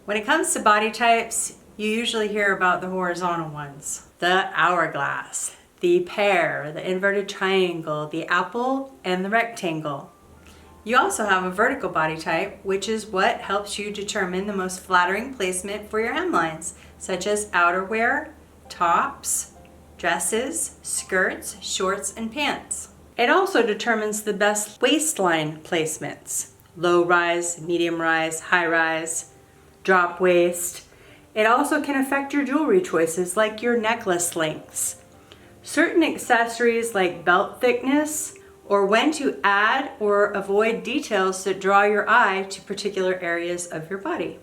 When it comes to body types, you usually hear about the horizontal ones. The hourglass, the pear, the inverted triangle, the apple, and the rectangle. You also have a vertical body type, which is what helps you determine the most flattering placement for your hemlines, such as outerwear, tops, dresses, skirts, shorts, and pants. It also determines the best waistline placements: low rise, medium rise, high rise, drop waist. It also can affect your jewelry choices, like your necklace lengths, certain accessories like belt thickness, or when to add or avoid details that draw your eye to particular areas of your body.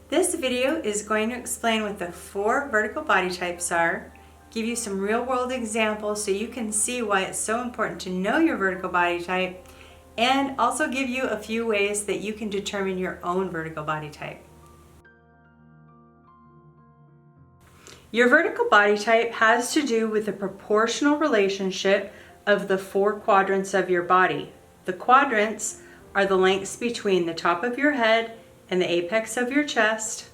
This video is going to explain what the 4 vertical body types are, give you some real-world examples so you can see why it's so important to know your vertical body type, and also give you a few ways that you can determine your own vertical body type. Your vertical body type has to do with the proportional relationship of the 4 quadrants of your body. The quadrants are the lengths between the top of your head and the apex of your chest,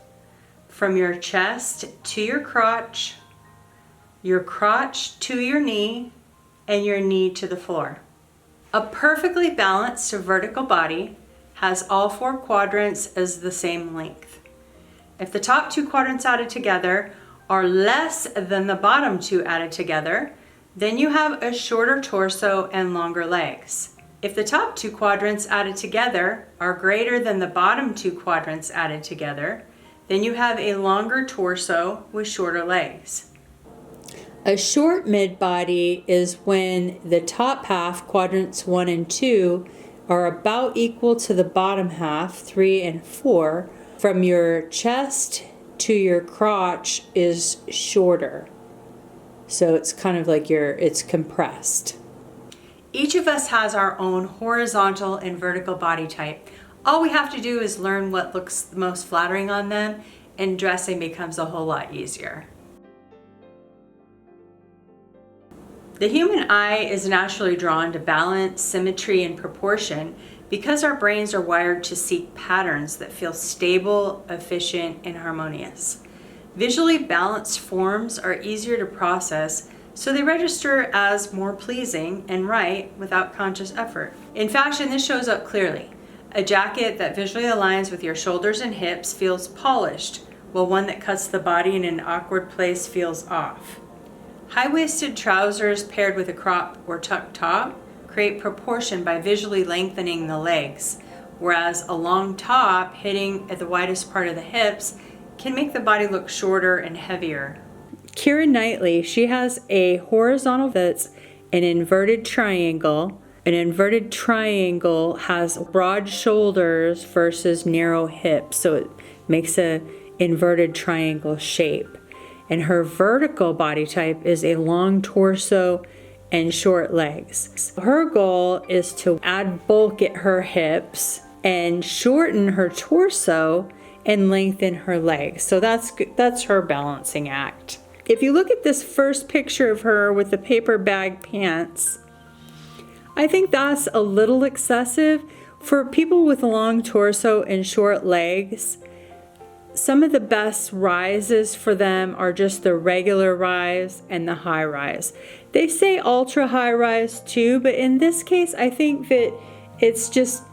from your chest to your crotch to your knee, and your knee to the floor. A perfectly balanced vertical body has all 4 quadrants as the same length. If the top 2 quadrants added together are less than the bottom 2 added together, then you have a shorter torso and longer legs. If the top 2 quadrants added together are greater than the bottom 2 quadrants added together, then you have a longer torso with shorter legs. A short mid-body is when the top half, quadrants 1 and 2, are about equal to the bottom half, 3 and 4, from your chest to your crotch is shorter. So it's kind of like it's compressed. Each of us has our own horizontal and vertical body type. All we have to do is learn what looks the most flattering on them, and dressing becomes a whole lot easier. The human eye is naturally drawn to balance, symmetry, and proportion because our brains are wired to seek patterns that feel stable, efficient, and harmonious. Visually balanced forms are easier to process, so they register as more pleasing and right without conscious effort. In fashion, this shows up clearly. A jacket that visually aligns with your shoulders and hips feels polished, while one that cuts the body in an awkward place feels off. High-waisted trousers paired with a crop or tucked top create proportion by visually lengthening the legs, whereas a long top hitting at the widest part of the hips can make the body look shorter and heavier. Keira Knightley, she has a horizontal that's an inverted triangle. An inverted triangle has broad shoulders versus narrow hips, so it makes an inverted triangle shape. And her vertical body type is a long torso and short legs. Her goal is to add bulk at her hips and shorten her torso and lengthen her legs. So that's her balancing act. If you look at this first picture of her with the paper bag pants, I think that's a little excessive. For people with a long torso and short legs, some of the best rises for them are just the regular rise and the high rise. They say ultra high rise too, but in this case, I think that it's just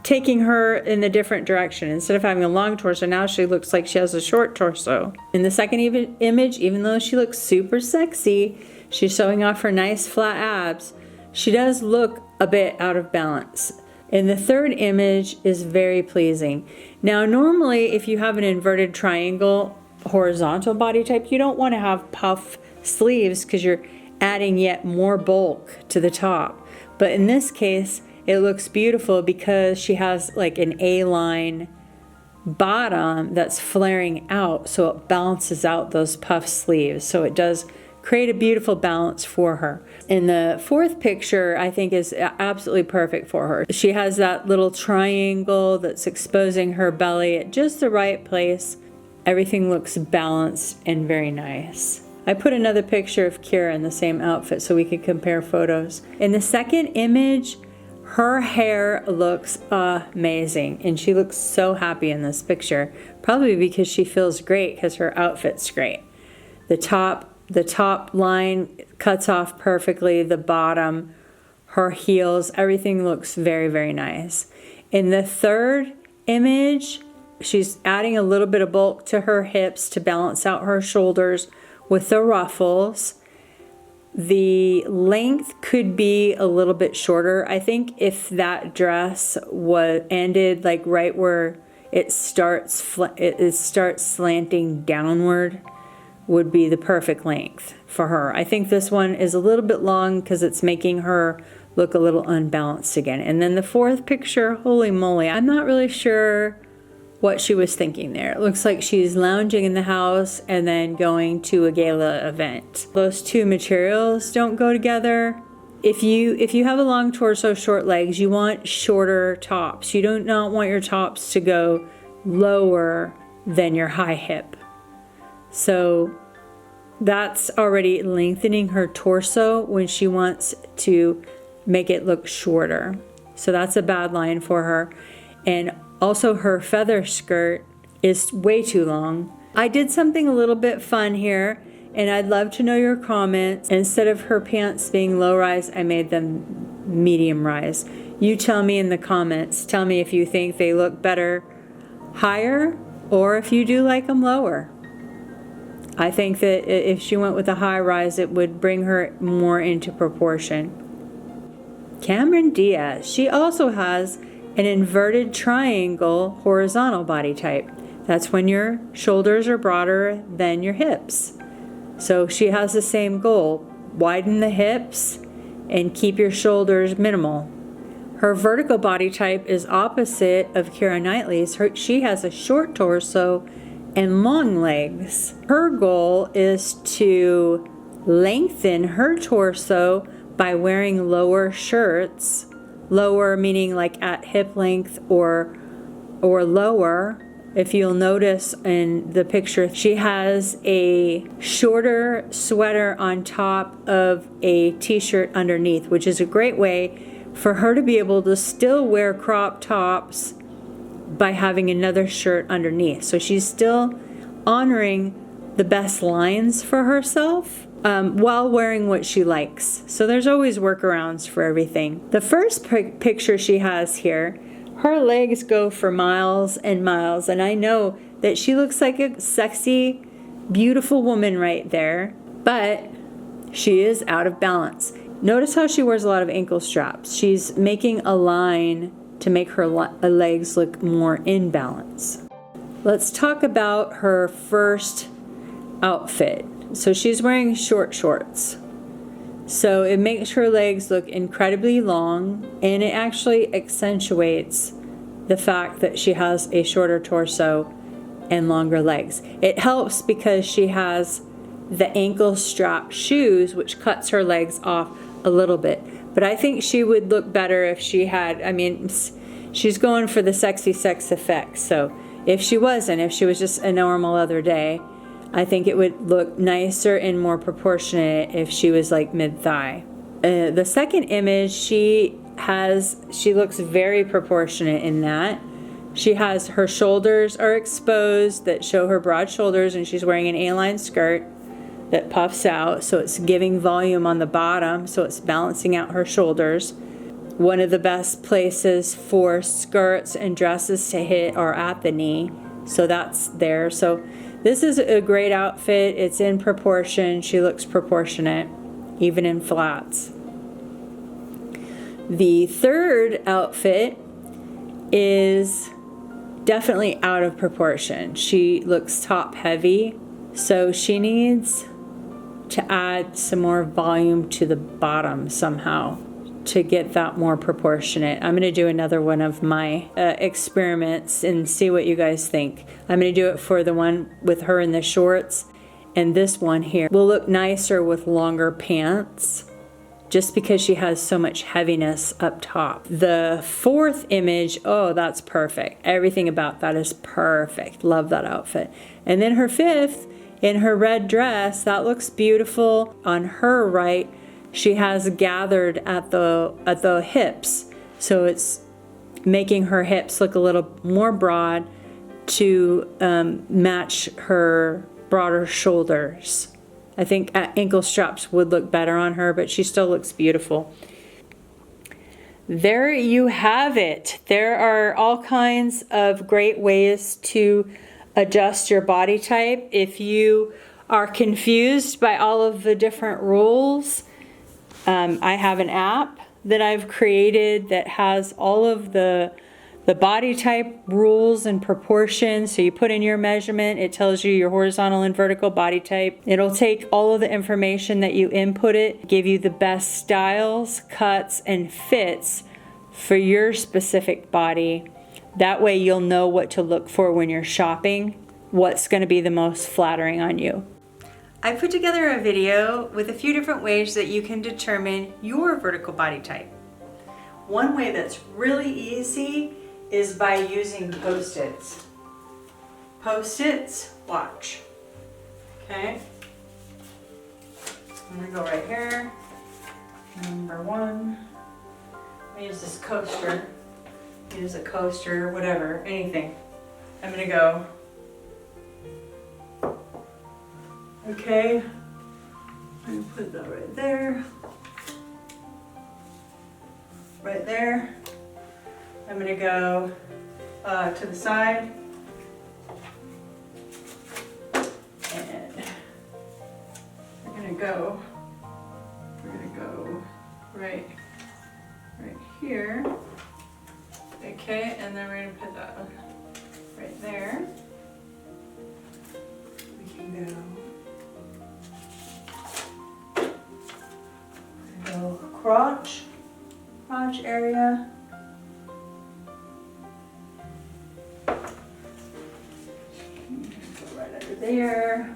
taking her in a different direction. Instead of having a long torso, now she looks like she has a short torso. In the second image, even though she looks super sexy, she's showing off her nice flat abs, she does look a bit out of balance. And the third image is very pleasing. Now, normally, if you have an inverted triangle horizontal body type, you don't want to have puff sleeves because you're adding yet more bulk to the top. But in this case, it looks beautiful because she has like an A-line bottom that's flaring out, so it balances out those puff sleeves. So it does create a beautiful balance for her. And the fourth picture, I think, is absolutely perfect for her. She has that little triangle that's exposing her belly at just the right place. Everything looks balanced and very nice. I put another picture of Keira in the same outfit so we could compare photos. In the second image, Her hair looks amazing, and she looks so happy in this picture, probably because she feels great because her outfit's great. The top line cuts off perfectly, the bottom, her heels, everything looks very, very nice. In the third image, she's adding a little bit of bulk to her hips to balance out her shoulders with the ruffles. The length could be a little bit shorter. I think if that dress was ended like right where it starts slanting downward, would be the perfect length for her. I think this one is a little bit long because it's making her look a little unbalanced again. And then the fourth picture, holy moly, I'm not really sure what she was thinking there. It looks like she's lounging in the house and then going to a gala event. Those two materials don't go together. If you have a long torso, short legs, you want shorter tops. You do not want your tops to go lower than your high hip. So that's already lengthening her torso when she wants to make it look shorter. So that's a bad line for her. And also her feather skirt is way too long. I did something a little bit fun here, and I'd love to know your comments. Instead of her pants being low rise, I made them medium rise. You tell me in the comments. Tell me if you think they look better higher or if you do like them lower. I think that if she went with a high rise, it would bring her more into proportion. Cameron Diaz, she also has an inverted triangle horizontal body type. That's when your shoulders are broader than your hips. So she has the same goal: widen the hips and keep your shoulders minimal. Her vertical body type is opposite of Keira Knightley's. She has a short torso and long legs. Her goal is to lengthen her torso by wearing lower shirts. Lower meaning like at hip length or lower. If you'll notice in the picture, she has a shorter sweater on top of a t-shirt underneath, which is a great way for her to be able to still wear crop tops by having another shirt underneath. So she's still honoring the best lines for herself while wearing what she likes. So there's always workarounds for everything. The first picture she has here, her legs go for miles and miles, and I know that she looks like a sexy, beautiful woman right there, but she is out of balance. Notice how she wears a lot of ankle straps. She's making a line to make her legs look more in balance. Let's talk about her first outfit. So she's wearing short shorts. So it makes her legs look incredibly long, and it actually accentuates the fact that she has a shorter torso and longer legs. It helps because she has the ankle strap shoes, which cuts her legs off a little bit. But I think she would look better if she had, she's going for the sexy sex effect. So if she was just a normal other day, I think it would look nicer and more proportionate if she was like mid-thigh. The second image, she looks very proportionate in that. She has her shoulders are exposed that show her broad shoulders, and she's wearing an A-line skirt that puffs out, so it's giving volume on the bottom, so it's balancing out her shoulders. One of the best places for skirts and dresses to hit are at the knee, so that's there. So this is a great outfit. It's in proportion. She looks proportionate, even in flats. The third outfit is definitely out of proportion. She looks top heavy, so she needs to add some more volume to the bottom somehow to get that more proportionate. I'm going to do another one of my experiments and see what you guys think. I'm going to do it for the one with her in the shorts, and this one here will look nicer with longer pants just because she has so much heaviness up top. The fourth image, oh, that's perfect. Everything about that is perfect. Love that outfit. And then her fifth, in her red dress, that looks beautiful. On her right, she has gathered at the hips. So it's making her hips look a little more broad to match her broader shoulders. I think ankle straps would look better on her, but she still looks beautiful. There you have it. There are all kinds of great ways to adjust your body type. If you are confused by all of the different rules, I have an app that I've created that has all of the body type rules and proportions. So you put in your measurement, it tells you your horizontal and vertical body type. It'll take all of the information that you input it, give you the best styles, cuts, and fits for your specific body. That way you'll know what to look for when you're shopping, what's going to be the most flattering on you. I put together a video with a few different ways that you can determine your vertical body type. One way that's really easy is by using Post-its. Post-its, watch. Okay? I'm gonna go right here. Number 1. I use this coaster. Use a coaster, whatever, anything. I'm gonna go. Okay. I'm gonna put that right there. Right there. I'm going to go to the side, and we're going to go right here, okay, and then we're going to put that right there. We can go crotch area. There,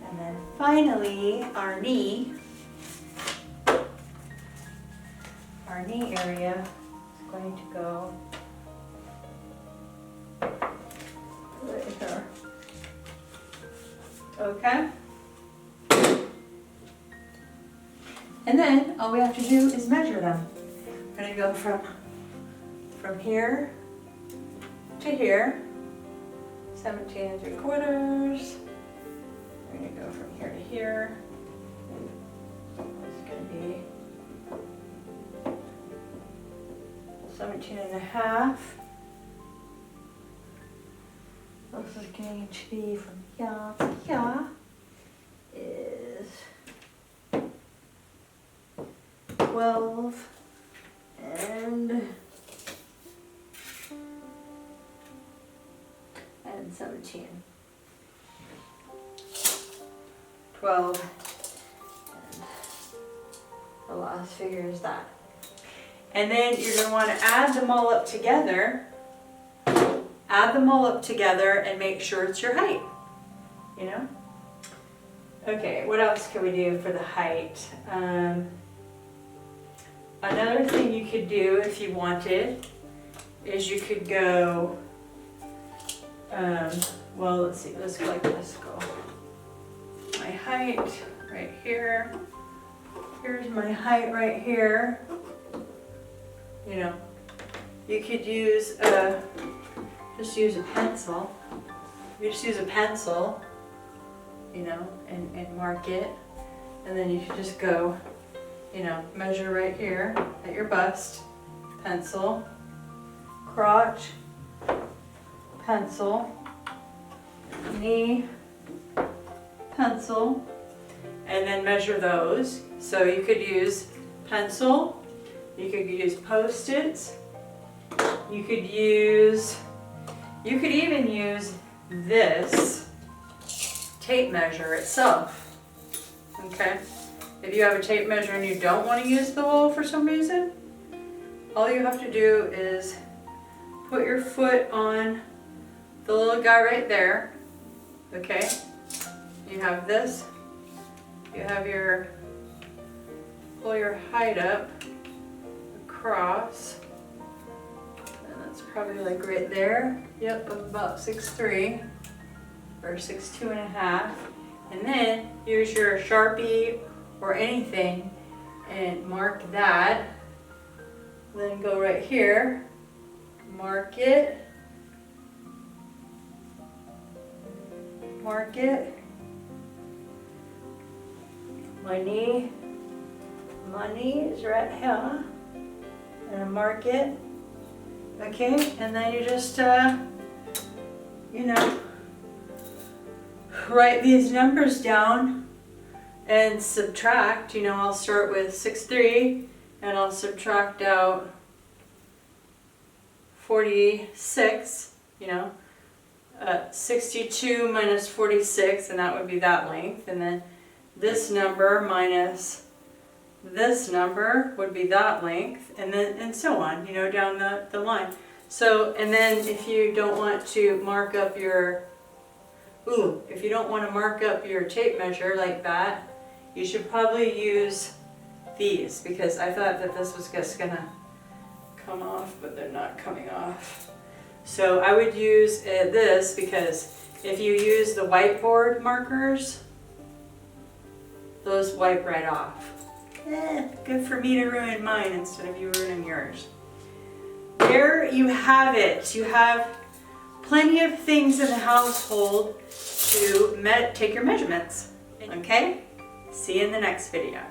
and then finally our knee area is going to go right here. Okay, and then all we have to do is measure them. We're going to go from here to here. 17 3/4. We're going to go from here to here. It's going to be 17.5. This is going to be from here to here is 12 and 17. 12, and the last figure is that. And then you're going to want to add them all up together. Add them all up together and make sure it's your height. You know? Okay, what else can we do for the height? Another thing you could do if you wanted is you could go, well, let's see, let's go like this. Go. My height right here. Here's my height right here. You know, you could use just use a pencil. You just use a pencil, you know, and mark it. And then you could just go, you know, measure right here at your bust, pencil, crotch, pencil, knee, pencil, and then measure those. So you could use pencil, you could use Post-its, you could even use this tape measure itself, okay? If you have a tape measure and you don't want to use the wool for some reason, all you have to do is put your foot on the little guy right there, okay? You have this, you have your, pull your height up, across, and that's probably like right there. Yep, about 6'3", or 6'2.5", and then use your Sharpie or anything and mark that Then go right here, mark it, mark it. My knee is right here, and I mark it. Okay, and then you just, you know, write these numbers down and subtract. You know, I'll start with 6'3", and I'll subtract out 46, you know, 62 minus 46, and that would be that length. And then this number minus this number would be that length, and then and so on, you know, down the line. So, and then if you don't want to mark up your, if you don't want to mark up your tape measure like that, you should probably use these, because I thought that this was just gonna come off, but they're not coming off. So I would use this, because if you use the whiteboard markers, those wipe right off. Good for me to ruin mine instead of you ruining yours. There you have it. You have plenty of things in the household to take your measurements. Okay? See you in the next video.